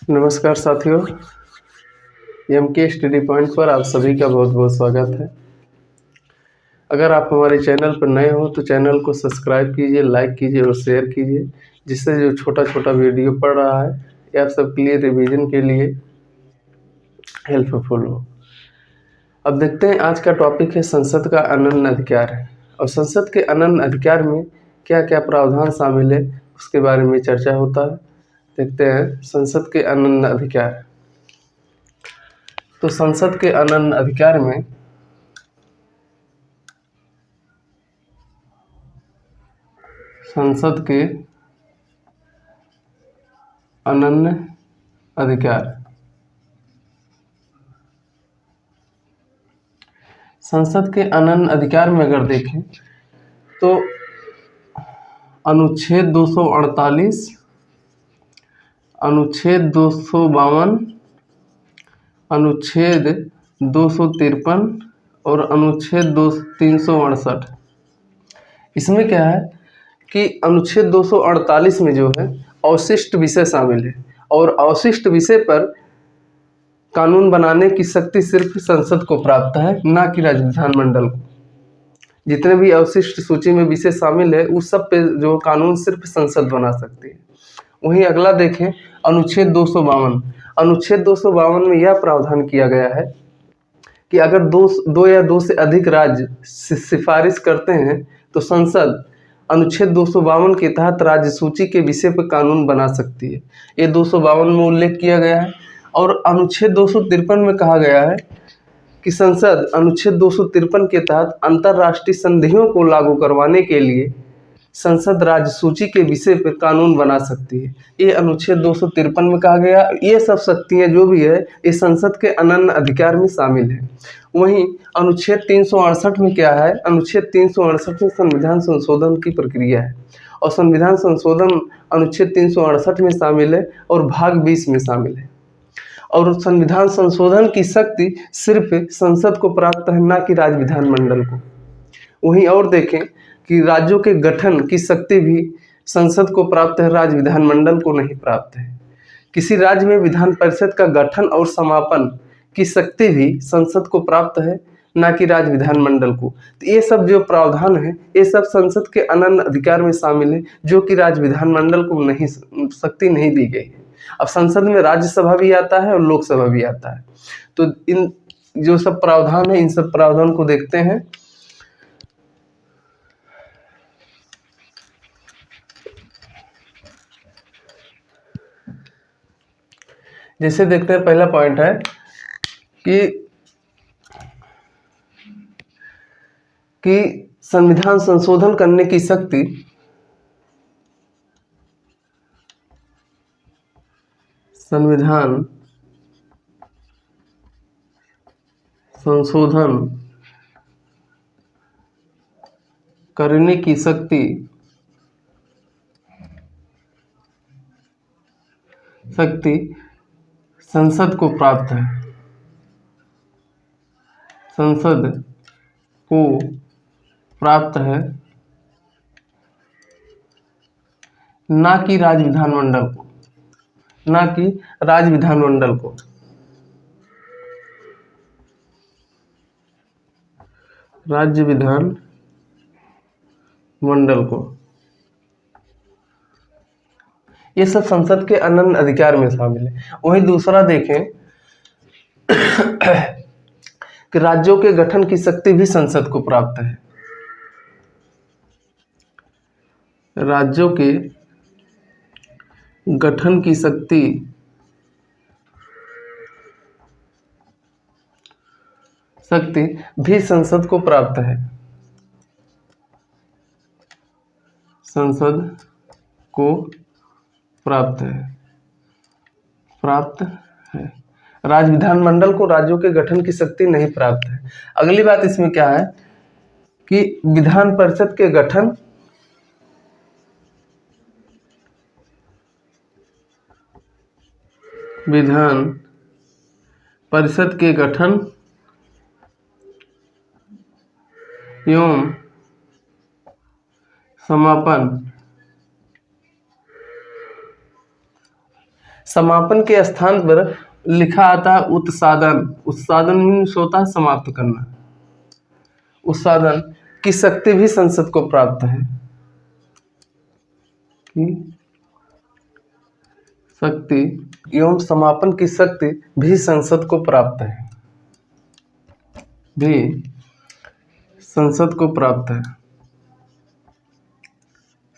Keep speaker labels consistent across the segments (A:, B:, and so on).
A: नमस्कार साथियों, एम के स्टडी पॉइंट पर आप सभी का बहुत बहुत स्वागत है। अगर आप हमारे चैनल पर नए हो तो चैनल को सब्सक्राइब कीजिए, लाइक कीजिए और शेयर कीजिए, जिससे जो छोटा छोटा वीडियो पढ़ रहा है ये आप सबके लिए रिवीजन के लिए हेल्पफुल हो। अब देखते हैं, आज का टॉपिक है संसद का अनन्य अधिकार है, और संसद के अनन्य अधिकार में क्या क्या प्रावधान शामिल है उसके बारे में चर्चा होता है। देखते हैं संसद के अनन्य अधिकार। तो संसद के अनन्य अधिकार में संसद के अनन्य अधिकार, संसद के अनन्य अधिकार में अगर देखें तो अनुच्छेद 248, अनुच्छेद 252, अनुच्छेद 253 और अनुच्छेद 368। इसमें क्या है कि अनुच्छेद 248 में जो है अवशिष्ट विषय शामिल है, और अवशिष्ट विषय पर कानून बनाने की शक्ति सिर्फ संसद को प्राप्त है, ना कि राज्य विधानमंडल को। जितने भी अवशिष्ट सूची में विषय शामिल है उस सब पे जो कानून सिर्फ संसद बना सकती है। वहीं अगला देखें अनुच्छेद 252। अनुच्छेद 252 में यह प्रावधान किया गया है कि अगर दो या दो से अधिक राज्य सिफारिश करते हैं तो संसद अनुच्छेद 252 के तहत राज्य सूची के विषय पर कानून बना सकती है। ये 252 में उल्लेख किया गया है। और अनुच्छेद 253 में कहा गया है कि संसद अनुच्छेद 253 के तहत अंतर्राष्ट्रीय संधियों को लागू करवाने के लिए संसद राज्य सूची के विषय पर कानून बना सकती है। ये अनुच्छेद 253 में कहा गया। ये सब शक्तियाँ जो भी है ये संसद के अनन्य अधिकार में शामिल है। वहीं अनुच्छेद 368 में क्या है? अनुच्छेद 368 में संविधान संशोधन की प्रक्रिया है, और संविधान संशोधन अनुच्छेद 368 में शामिल है और भाग 20 में शामिल है। और संविधान संशोधन की शक्ति सिर्फ संसद को प्राप्त है, ना कि राज्य विधानमंडल को। वहीं और देखें कि राज्यों के गठन की शक्ति भी संसद को प्राप्त है, राज्य विधानमंडल को नहीं प्राप्त है। किसी राज्य में विधान परिषद का गठन और समापन की शक्ति भी संसद को प्राप्त है, ना कि राज्य विधानमंडल को। तो ये सब जो प्रावधान है ये सब संसद के अनन्य अधिकार में शामिल है, जो कि राज्य विधानमंडल को नहीं शक्ति नहीं दी गई है। अब संसद में राज्यसभा भी आता है और लोकसभा भी आता है। तो इन जो सब प्रावधान है इन सब प्रावधान को देखते हैं। जैसे देखते हैं, पहला पॉइंट है कि संविधान संशोधन करने की शक्ति संविधान संशोधन करने की शक्ति संसद को प्राप्त है, संसद को प्राप्त है, ना कि राज्य विधानमंडल को, ना कि राज्य विधानमंडल को। राज्य विधानमंडल को ये सब संसद के अनन्य अधिकार में शामिल है। वहीं दूसरा देखें कि राज्यों के गठन की शक्ति भी संसद को प्राप्त है। राज्यों के गठन की शक्ति भी संसद को प्राप्त है, संसद को प्राप्त है। राज्य विधानमंडल को राज्यों के गठन की शक्ति नहीं प्राप्त है। अगली बात इसमें क्या है कि विधान परिषद के गठन विधान परिषद के गठन एवं समापन समापन के स्थान पर लिखा आता है उत्सादन। उत्सादन मीन्स होता है समाप्त करना। उत्सादन की शक्ति भी संसद को प्राप्त है, की शक्ति एवं समापन की शक्ति भी संसद को प्राप्त है, भी संसद को प्राप्त है।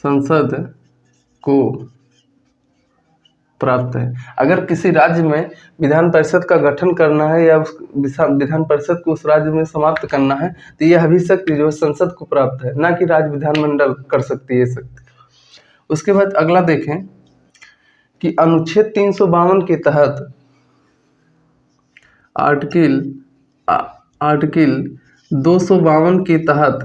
A: संसद को प्राप्त है। अगर किसी राज्य में विधान परिषद का गठन करना है या उस विधान परिषद को उस राज्य में समाप्त करना है तो यह भी शक्ति जो है संसद को प्राप्त है, ना कि राज्य विधानमंडल कर सकती है शक्ति। उसके बाद अगला देखें कि अनुच्छेद 352 के तहत आर्टिकल 252 के तहत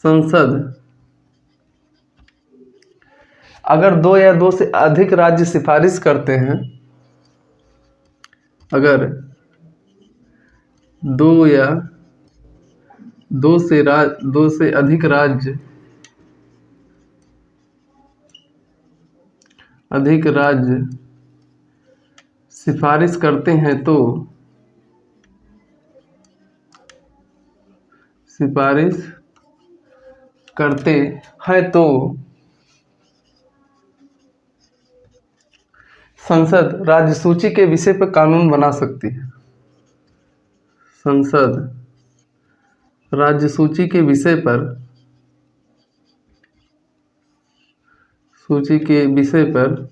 A: संसद अगर 2 या 2 से अधिक राज्य सिफारिश करते हैं, अगर 2 या 2 से अधिक राज्य सिफारिश करते हैं तो संसद राज्य सूची के विषय पर कानून बना सकती है। संसद राज्य सूची के विषय पर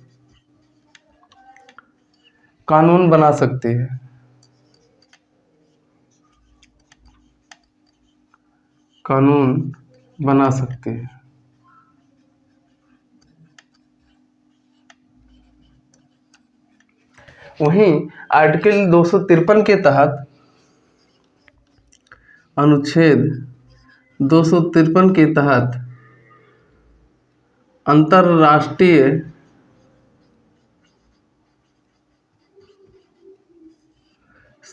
A: कानून बना सकती है। कानून बना सकती है। वहीं आर्टिकल 253 के तहत अनुच्छेद 253 के तहत अंतर्राष्ट्रीय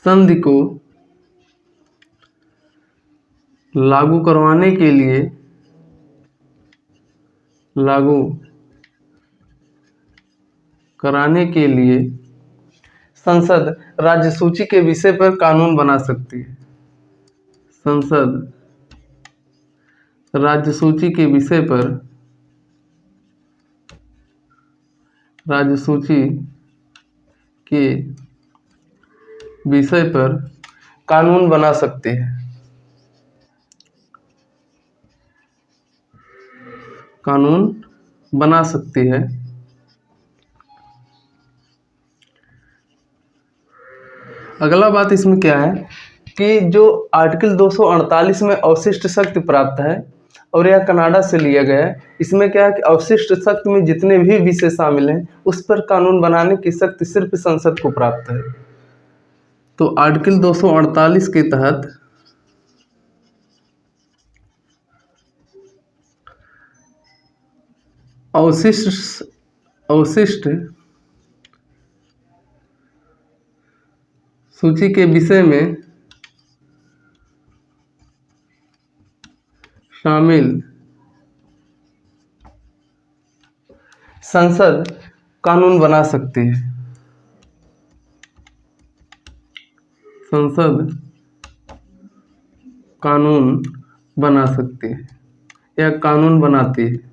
A: संधि को लागू कराने के लिए संसद राज्य सूची के विषय पर कानून बना सकती है। संसद राज्य सूची के विषय पर कानून बना सकती है। कानून बना सकती है। अगला बात इसमें क्या है कि जो आर्टिकल 248 में अवशिष्ट शक्ति प्राप्त है और यह कनाडा से लिया गया है, इसमें क्या है कि अवशिष्ट शक्ति में जितने भी विषय शामिल हैं उस पर कानून बनाने की शक्ति सिर्फ संसद को प्राप्त है। तो आर्टिकल 248 के तहत अवशिष्ट सूची के विषय में शामिल संसद कानून बना सकती है। संसद कानून बना सकती है या कानून बनाती है।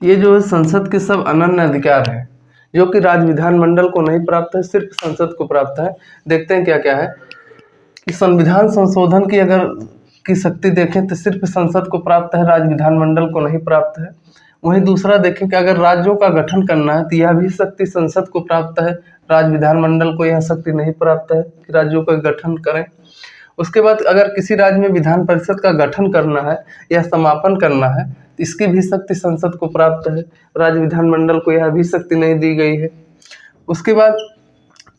A: ये जो है संसद के सब अनन्य अधिकार है जो कि राज्य विधानमंडल को नहीं प्राप्त है, सिर्फ संसद को प्राप्त है। देखते हैं क्या क्या है कि संविधान संशोधन की अगर की शक्ति देखें तो सिर्फ संसद को प्राप्त है, राज्य विधानमंडल को नहीं प्राप्त है। वहीं दूसरा देखें कि अगर राज्यों का गठन करना है तो यह भी शक्ति संसद को प्राप्त है, राज्य विधानमंडल को यह शक्ति नहीं प्राप्त है कि राज्यों का गठन करें। उसके बाद अगर किसी राज्य में विधान परिषद का गठन करना है या समापन करना है तो इसकी भी शक्ति संसद को प्राप्त है, राज्य विधानमंडल को यह भी शक्ति नहीं दी गई है। उसके बाद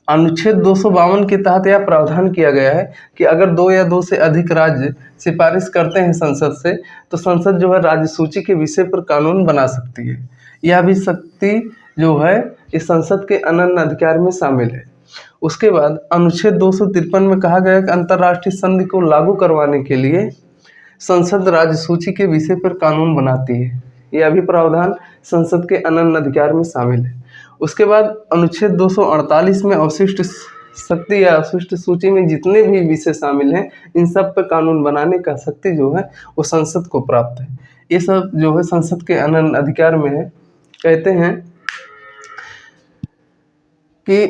A: अनुच्छेद 252 के तहत यह प्रावधान किया गया है कि अगर 2 या 2 से अधिक राज्य सिफारिश करते हैं संसद से तो संसद जो है राज्य सूची के विषय पर कानून बना सकती है। यह भी शक्ति जो है इस संसद के अनन्य अधिकार में शामिल है। उसके बाद अनुच्छेद 253 में कहा गया कि अंतर्राष्ट्रीय संधि को लागू करवाने के लिए संसद राज्य सूची के विषय पर कानून बनाती है। यह भी प्रावधान संसद के अनन्य अधिकार में शामिल है। उसके बाद अनुच्छेद 248 में अवशिष्ट शक्ति या अवशिष्ट सूची में जितने भी विषय शामिल हैं, इन सब पर कानून बनाने का शक्ति जो है वो संसद को प्राप्त है। ये सब जो है संसद के अनन्य अधिकार में है। कहते हैं कि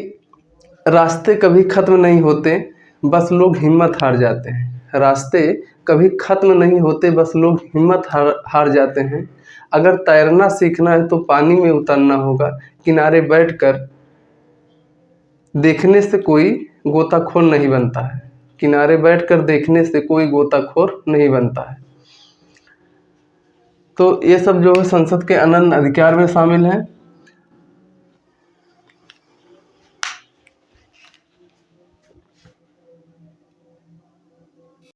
A: रास्ते कभी खत्म नहीं होते, बस लोग हिम्मत हार जाते हैं। रास्ते कभी खत्म नहीं होते, बस लोग हिम्मत हार जाते हैं। अगर तैरना सीखना है तो पानी में उतरना होगा, किनारे बैठकर देखने से कोई गोताखोर नहीं बनता है। किनारे बैठकर देखने से कोई गोताखोर नहीं बनता है। तो ये सब जो है संसद के अनन्य अधिकार में शामिल है।